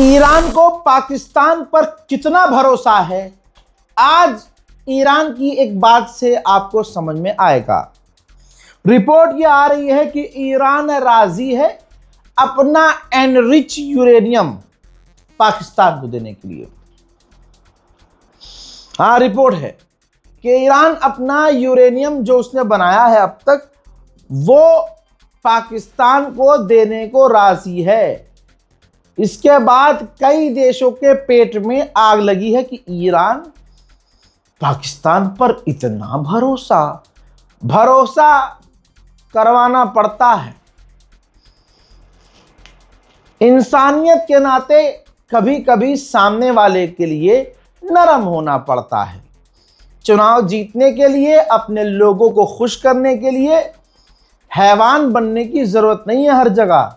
Iran को पाकिस्तान पर कितना भरोसा है, आज ईरान की एक बात से आपको समझ में आएगा। रिपोर्ट ये आ रही है कि ईरान राजी है अपना एनरिच यूरेनियम पाकिस्तान को देने के लिए। हाँ, रिपोर्ट है कि ईरान अपना यूरेनियम जो उसने बनाया है अब तक, वो पाकिस्तान को देने को राजी है। इसके बाद कई देशों के पेट में आग लगी है कि ईरान पाकिस्तान पर इतना भरोसा करवाना पड़ता है। इंसानियत के नाते कभी कभी सामने वाले के लिए नरम होना पड़ता है। चुनाव जीतने के लिए, अपने लोगों को खुश करने के लिए हैवान बनने की जरूरत नहीं है हर जगह।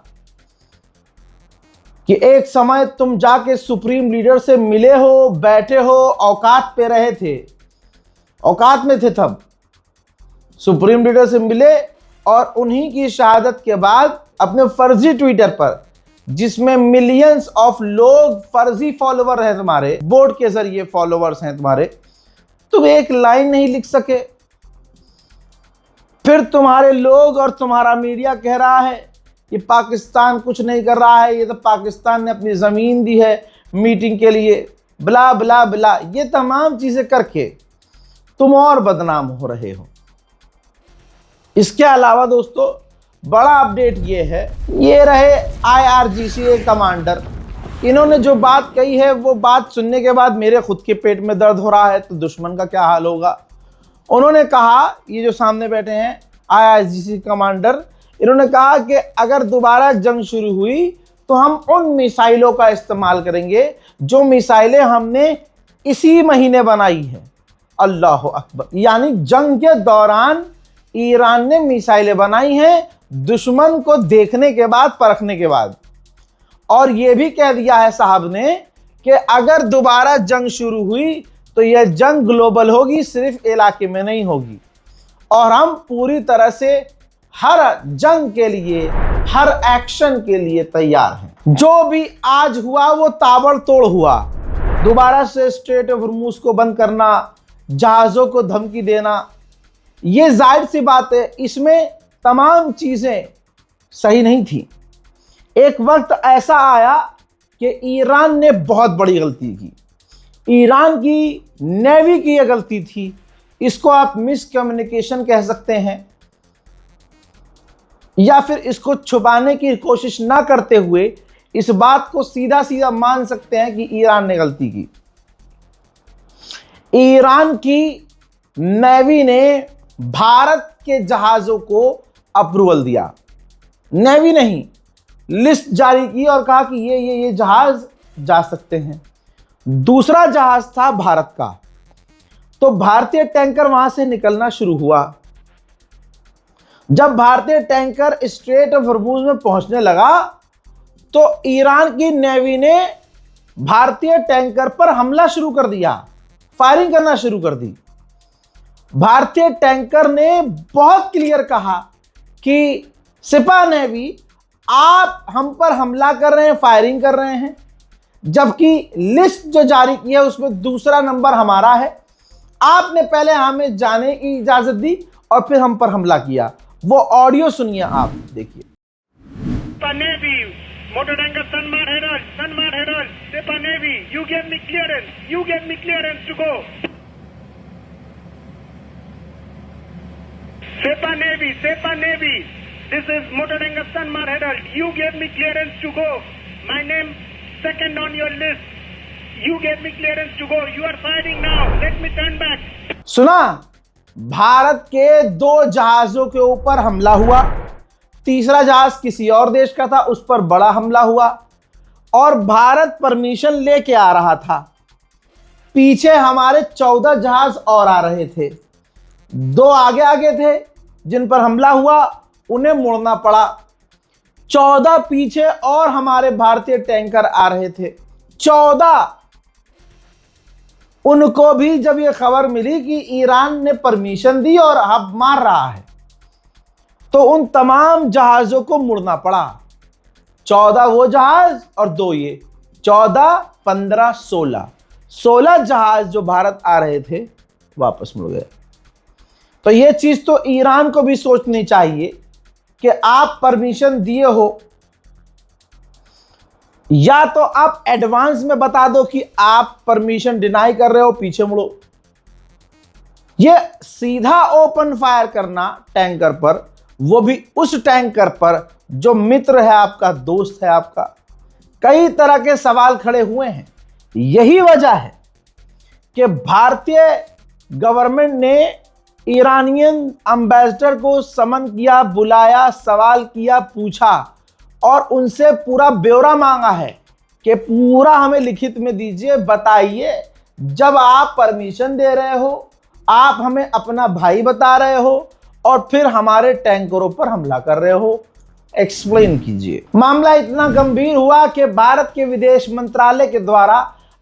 कि एक समय तुम जाके सुप्रीम लीडर से मिले हो, बैठे हो, औकात पे रहे थे, औकात में थे, तब सुप्रीम लीडर से मिले और उन्हीं की शहादत के बाद अपने फर्जी ट्विटर पर, जिसमें मिलियंस ऑफ लोग फर्जी फॉलोवर हैं तुम्हारे, बोर्ड के जरिए फॉलोवर्स हैं तुम्हारे, तुम एक लाइन नहीं लिख सके। फिर तुम्हारे लोग और तुम्हारा मीडिया कह रहा है कि पाकिस्तान कुछ नहीं कर रहा है, ये तो पाकिस्तान ने अपनी ज़मीन दी है मीटिंग के लिए, ब्ला ब्ला ब्ला। ये तमाम चीज़ें करके तुम और बदनाम हो रहे हो। इसके अलावा दोस्तों, बड़ा अपडेट ये है, ये रहे IRGC कमांडर। इन्होंने जो बात कही है, वो बात सुनने के बाद मेरे खुद के पेट में दर्द हो रहा है, तो दुश्मन का क्या हाल होगा। उन्होंने कहा, ये जो सामने बैठे हैं IRGC कमांडर, इन्होंने कहा कि अगर दोबारा जंग शुरू हुई तो हम उन मिसाइलों का इस्तेमाल करेंगे जो मिसाइलें हमने इसी महीने बनाई हैं। अल्लाह अकबर। यानी जंग के दौरान ईरान ने मिसाइलें बनाई हैं, दुश्मन को देखने के बाद, परखने के बाद। और यह भी कह दिया है साहब ने कि अगर दोबारा जंग शुरू हुई तो यह जंग ग्लोबल होगी, सिर्फ इलाके में नहीं होगी। और हम पूरी तरह से हर जंग के लिए, हर एक्शन के लिए तैयार हैं। जो भी आज हुआ वो ताबड़तोड़ हुआ। दोबारा से स्ट्रेट ऑफ हॉर्मुज को बंद करना, जहाज़ों को धमकी देना, ये जाहिर सी बात है, इसमें तमाम चीज़ें सही नहीं थी। एक वक्त ऐसा आया कि ईरान ने बहुत बड़ी गलती की। ईरान की नेवी की यह गलती थी, इसको आप मिसकम्युनिकेशन कह सकते हैं, या फिर इसको छुपाने की कोशिश ना करते हुए इस बात को सीधा सीधा मान सकते हैं कि ईरान ने गलती की। ईरान की नेवी ने भारत के जहाज़ों को अप्रूवल दिया। नेवी नहीं, लिस्ट जारी की और कहा कि ये जहाज़ जा सकते हैं। दूसरा जहाज़ था भारत का, तो भारतीय टैंकर वहां से निकलना शुरू हुआ। जब भारतीय टैंकर स्ट्रेट ऑफ हॉर्मुज में पहुंचने लगा तो ईरान की नेवी ने भारतीय टैंकर पर हमला शुरू कर दिया, फायरिंग करना शुरू कर दी। भारतीय टैंकर ने बहुत क्लियर कहा कि सिपा नेवी, आप हम पर हमला कर रहे हैं, फायरिंग कर रहे हैं, जबकि लिस्ट जो जारी की है उसमें दूसरा नंबर हमारा है। आपने पहले हमें जाने की इजाजत दी और फिर हम पर हमला किया। वो ऑडियो सुनिए, आप देखिए। Navy, motor tanker Sanmar Herald, Sepa Navy, you gave me clearance to go. Sepa Navy, this is motor tanker Sanmar Herald, you gave me clearance to go. My name second on your list. You gave me clearance to go. You are firing now. Let me turn back. सुना, भारत के 2 जहाजों के ऊपर हमला हुआ। तीसरा जहाज किसी और देश का था, उस पर बड़ा हमला हुआ और भारत परमिशन लेके आ रहा था। पीछे हमारे 14 जहाज और आ रहे थे। 2 आगे थे जिन पर हमला हुआ, उन्हें मुड़ना पड़ा। 14 पीछे और हमारे भारतीय टैंकर आ रहे थे। 14 उनको भी जब यह खबर मिली कि ईरान ने परमिशन दी और अब मार रहा है, तो उन तमाम जहाजों को मुड़ना पड़ा। 14 वो जहाज और 2 ये। 14, 15, 16 जहाज जो भारत आ रहे थे वापस मुड़ गए। तो ये चीज तो ईरान को भी सोचनी चाहिए कि आप परमिशन दिए हो, या तो आप एडवांस में बता दो कि आप परमिशन डिनाई कर रहे हो, पीछे मुड़ो। ये सीधा ओपन फायर करना टैंकर पर, वो भी उस टैंकर पर जो मित्र है आपका, दोस्त है आपका, कई तरह के सवाल खड़े हुए हैं। यही वजह है कि भारतीय गवर्नमेंट ने ईरानियन एम्बेसडर को समन किया, बुलाया, सवाल किया, पूछा और उनसे पूरा ब्यौरा मांगा है कि पूरा हमें लिखित में दीजिए, बताइए जब आप परमिशन दे रहे हो, आप हमें अपना भाई बता रहे हो और फिर हमारे टैंकरों पर हमला कर रहे हो, एक्सप्लेन कीजिए। मामला इतना गंभीर हुआ कि भारत के विदेश मंत्रालय के द्वारा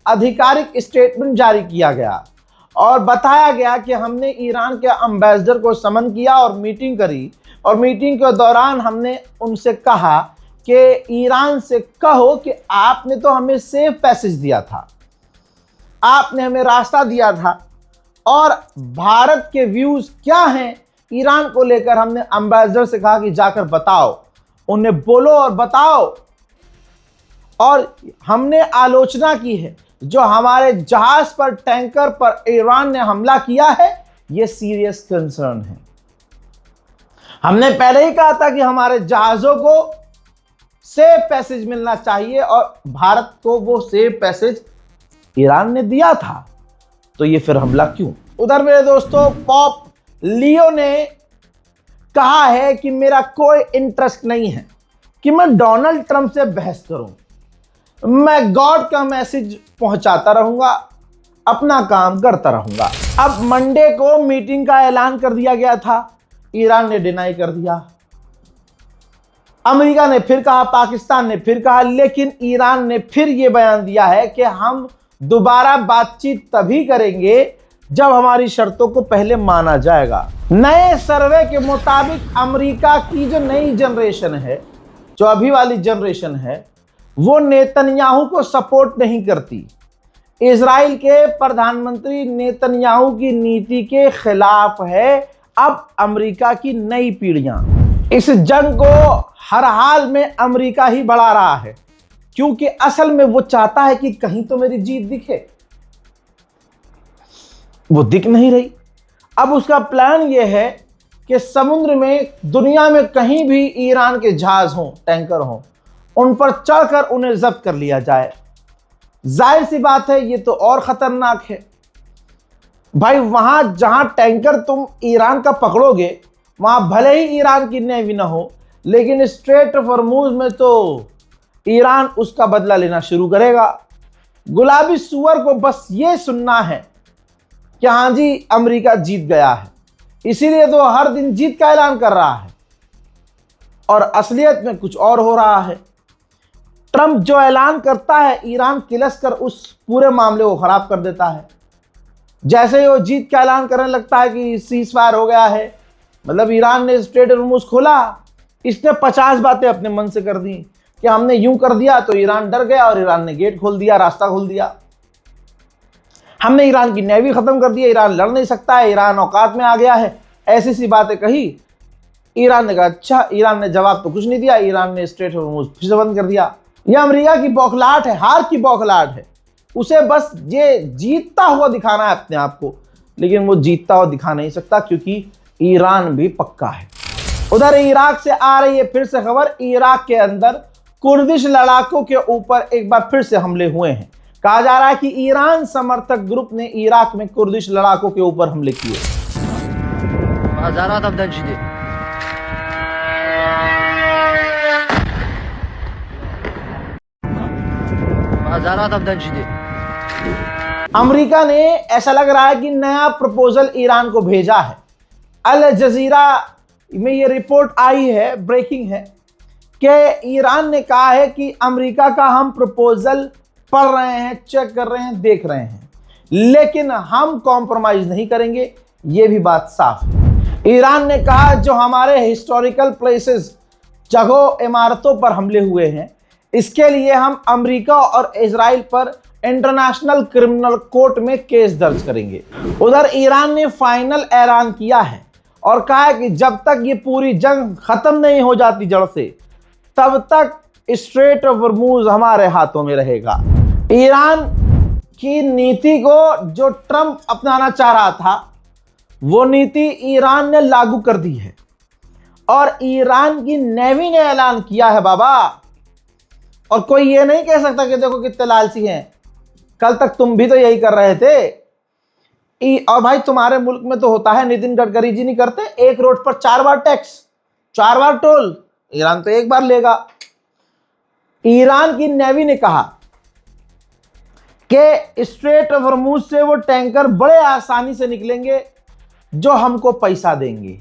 आधिकारिक स्टेटमेंट जारी किया गया और बताया गया कि हमने ईरान के एम्बेसडर को समन किया और मीटिंग करी, और मीटिंग के दौरान हमने उनसे कहा कि ईरान से कहो कि आपने तो हमें सेफ पैसेज दिया था, आपने हमें रास्ता दिया था, और भारत के व्यूज क्या हैं ईरान को लेकर हमने एम्बेसडर से कहा कि जाकर बताओ, उन्हें बोलो और बताओ। और हमने आलोचना की है जो हमारे जहाज पर, टैंकर पर ईरान ने हमला किया है, यह सीरियस कंसर्न है। हमने पहले ही कहा था कि हमारे जहाजों को सेफ पैसेज मिलना चाहिए और भारत को वो सेफ पैसेज ईरान ने दिया था, तो ये फिर हमला क्यों? उधर मेरे दोस्तों पॉप लियो ने कहा है कि मेरा कोई इंटरेस्ट नहीं है कि मैं डोनाल्ड ट्रंप से बहस करूं, मैं गॉड का मैसेज पहुंचाता रहूंगा, अपना काम करता रहूंगा। अब मंडे को मीटिंग का ऐलान कर दिया गया था, ईरान ने डिनाई कर दिया, अमेरिका ने फिर कहा, पाकिस्तान ने फिर कहा, लेकिन ईरान ने फिर यह बयान दिया है कि हम दोबारा बातचीत तभी करेंगे जब हमारी शर्तों को पहले माना जाएगा। नए सर्वे के मुताबिक अमेरिका की जो नई जनरेशन है, जो अभी वाली जनरेशन है, वो नेतन्याहू को सपोर्ट नहीं करती। इजराइल के प्रधानमंत्री नेतन्याहू की नीति के खिलाफ है अब अमेरिका की नई पीढ़ियां। इस जंग को हर हाल में अमेरिका ही बढ़ा रहा है, क्योंकि असल में वो चाहता है कि कहीं तो मेरी जीत दिखे, वो दिख नहीं रही। अब उसका प्लान ये है कि समुद्र में, दुनिया में कहीं भी ईरान के जहाज हों, टैंकर हों, उन पर चढ़कर उन्हें जब्त कर लिया जाए। जाहिर सी बात है ये तो और खतरनाक है भाई। वहां जहां टैंकर तुम ईरान का पकड़ोगे, वहां भले ही ईरान की नेवी ना हो, लेकिन स्ट्रेट ऑफ हॉर्मुज में तो ईरान उसका बदला लेना शुरू करेगा। गुलाबी सुअर को बस ये सुनना है कि हाँ जी अमेरिका जीत गया है, इसीलिए तो हर दिन जीत का ऐलान कर रहा है, और असलियत में कुछ और हो रहा है। ट्रंप जो ऐलान करता है, ईरान किलस कर उस पूरे मामले को खराब कर देता है। जैसे ही वो जीत का ऐलान करने लगता है कि सीज फायर हो गया है, मतलब ईरान ने स्ट्रेट ऑफ हॉर्मुज खोला, इसने 50 बातें अपने मन से कर दी कि हमने यूं कर दिया तो ईरान डर गया और ईरान ने गेट खोल दिया, रास्ता खोल दिया। हमने ईरान की नेवी खत्म कर दी, ईरान लड़ नहीं सकता है, ईरान औकात में आ गया है, ऐसी सी बातें कही। ईरान ने कहा अच्छा, ईरान ने जवाब तो कुछ नहीं दिया, ईरान ने स्ट्रेट ऑफ हॉर्मुज फिर से बंद कर दिया। यह अमेरिका की बौखलाहट है, हार की बौखलाहट है। उसे बस ये जीतता हुआ दिखाना है अपने आप को, लेकिन वो जीतता हुआ दिखा नहीं सकता क्योंकि ईरान भी पक्का है। उधर इराक से आ रही है फिर से खबर, इराक के अंदर कुर्दिश लड़ाकों के ऊपर एक बार फिर से हमले हुए हैं। कहा जा रहा है कि ईरान समर्थक ग्रुप ने इराक में कुर्दिश लड़ाकों के ऊपर हमले किए। अमेरिका ने ऐसा लग रहा है कि नया प्रपोजल ईरान को भेजा है। अल जजीरा में ये रिपोर्ट आई है, ब्रेकिंग है, कि ईरान ने कहा है कि अमेरिका का हम प्रपोजल पढ़ रहे हैं, चेक कर रहे हैं, देख रहे हैं, लेकिन हम कॉम्प्रोमाइज नहीं करेंगे, ये भी बात साफ है। ईरान ने कहा जो हमारे हिस्टोरिकल प्लेसेस, जगहों, इमारतों पर हमले हुए हैं, इसके लिए हम अमेरिका और इजराइल पर इंटरनेशनल क्रिमिनल कोर्ट में केस दर्ज करेंगे। उधर ईरान ने फाइनल ऐलान किया है और कहा है कि जब तक ये पूरी जंग खत्म नहीं हो जाती जड़ से, तब तक स्ट्रेट ऑफ हॉर्मूज हमारे हाथों में रहेगा। ईरान की नीति को जो ट्रंप अपनाना चाह रहा था, वो नीति ईरान ने लागू कर दी है और ईरान की नेवी ने ऐलान किया है बाबा। और कोई ये नहीं कह सकता कि देखो कितने लालची हैं, कल तक तुम भी तो यही कर रहे थे। और भाई तुम्हारे मुल्क में तो होता है, नितिन गडकरी जी नहीं करते, एक रोड पर 4 बार टैक्स, 4 बार टोल, ईरान तो 1 बार लेगा। ईरान की नेवी ने कहा कि स्ट्रेट ऑफ हॉर्मूज से वो टैंकर बड़े आसानी से निकलेंगे जो हमको पैसा देंगे।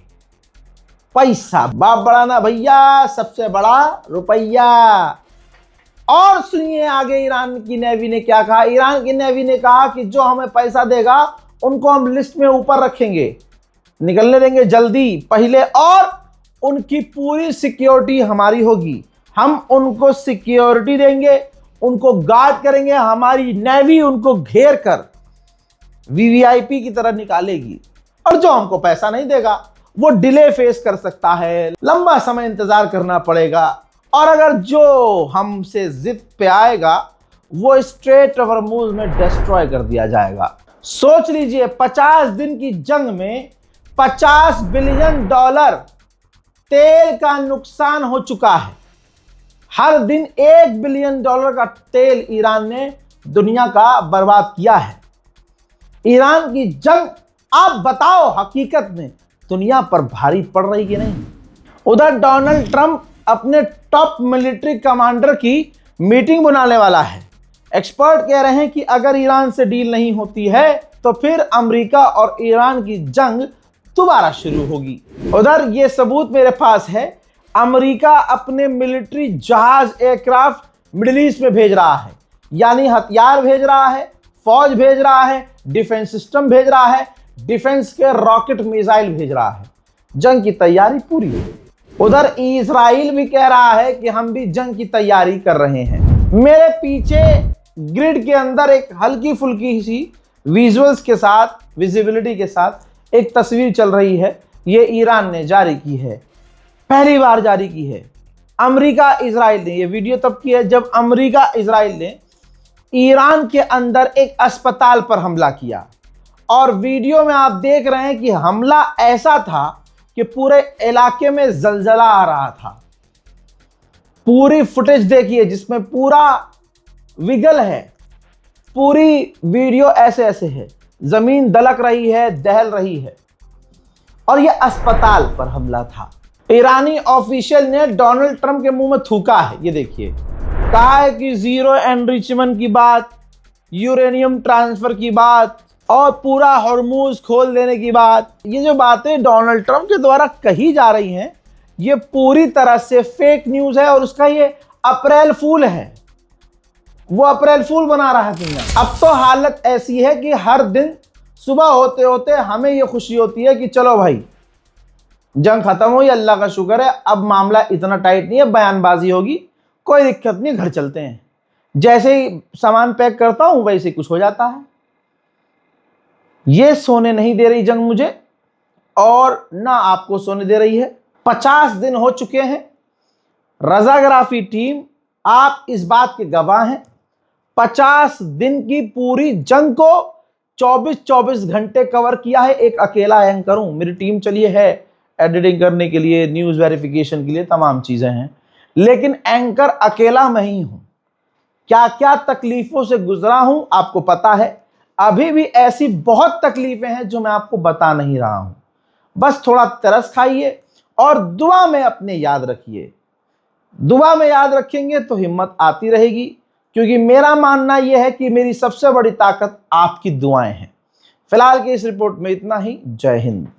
पैसा बाप बड़ा ना भैया, सबसे बड़ा रुपया। और सुनिए आगे ईरान की नेवी ने क्या कहा। ईरान की नेवी ने कहा कि जो हमें पैसा देगा उनको हम लिस्ट में ऊपर रखेंगे, निकलने देंगे जल्दी पहले, और उनकी पूरी सिक्योरिटी हमारी होगी। हम उनको सिक्योरिटी देंगे, उनको गार्ड करेंगे, हमारी नेवी उनको घेर कर वीवीआईपी की तरह निकालेगी। और जो हमको पैसा नहीं देगा वो डिले फेस कर सकता है, लंबा समय इंतजार करना पड़ेगा। और अगर जो हमसे जिद पे आएगा वो स्ट्रेट ऑफ हॉर्मूज में डिस्ट्रॉय कर दिया जाएगा। सोच लीजिए 50 दिन की जंग में $50 बिलियन तेल का नुकसान हो चुका है। हर दिन $1 बिलियन का तेल ईरान ने दुनिया का बर्बाद किया है। ईरान की जंग आप बताओ हकीकत में दुनिया पर भारी पड़ रही कि नहीं। उधर डोनाल्ड ट्रंप अपने टॉप मिलिट्री कमांडर की मीटिंग बुलाने वाला है। एक्सपर्ट कह रहे हैं कि अगर ईरान से डील नहीं होती है तो फिर अमेरिका और ईरान की जंग दोबारा शुरू होगी। उधर ये सबूत मेरे पास है, अमेरिका अपने मिलिट्री जहाज एयरक्राफ्ट मिडिल ईस्ट में भेज रहा है, यानी हथियार भेज रहा है, फौज भेज रहा है, डिफेंस सिस्टम भेज रहा है, डिफेंस के रॉकेट मिसाइल भेज रहा है। जंग की तैयारी पूरी है। उधर इजराइल भी कह रहा है कि हम भी जंग की तैयारी कर रहे हैं। मेरे पीछे ग्रिड के अंदर एक हल्की फुल्की सी विजुअल्स के साथ, विजिबिलिटी के साथ एक तस्वीर चल रही है। ये ईरान ने जारी की है, पहली बार जारी की है। अमेरिका इजराइल ने, ये वीडियो तब की है जब अमेरिका इजराइल ने ईरान के अंदर एक अस्पताल पर हमला किया। और वीडियो में आप देख रहे हैं कि हमला ऐसा था कि पूरे इलाके में जलजला आ रहा था। पूरी फुटेज देखिए जिसमें पूरा विगल है, पूरी वीडियो ऐसे ऐसे है, जमीन दलक रही है, दहल रही है। और यह अस्पताल पर हमला था। ईरानी ऑफिशियल ने डोनाल्ड ट्रंप के मुंह में थूका है, ये देखिए। कहा है कि जीरो एनरिचमेंट की बात, यूरेनियम ट्रांसफर की बात और पूरा हॉर्मूज खोल देने की बात, ये जो बातें डोनाल्ड ट्रंप के द्वारा कही जा रही हैं, ये पूरी तरह से फेक न्यूज है और उसका ये अप्रैल फूल है। वो अप्रैल फूल बना रहा है दुनिया। अब तो हालत ऐसी है कि हर दिन सुबह होते होते हमें ये खुशी होती है कि चलो भाई जंग खत्म हुई, अल्लाह का शुक्र है, अब मामला इतना टाइट नहीं है, बयानबाजी होगी, कोई दिक्कत नहीं, घर चलते हैं। जैसे ही सामान पैक करता हूं वैसे कुछ हो जाता है। ये सोने नहीं दे रही जंग मुझे, और ना आपको सोने दे रही है। 50 दिन हो चुके हैं। रजाग्राफी टीम, आप इस बात के गवाह हैं। 50 दिन की पूरी जंग को 24-24 घंटे कवर किया है। एक अकेला एंकर हूं, मेरी टीम चलिए है एडिटिंग करने के लिए, न्यूज वेरिफिकेशन के लिए, तमाम चीजें हैं, लेकिन एंकर अकेला मैं ही हूं। क्या क्या तकलीफों से गुजरा हूं आपको पता है। अभी भी ऐसी बहुत तकलीफें हैं जो मैं आपको बता नहीं रहा हूं। बस थोड़ा तरस खाइए और दुआ में अपने याद रखिए। दुआ में याद रखेंगे तो हिम्मत आती रहेगी, क्योंकि मेरा मानना यह है कि मेरी सबसे बड़ी ताकत आपकी दुआएं हैं। फिलहाल की इस रिपोर्ट में इतना ही। जय हिंद।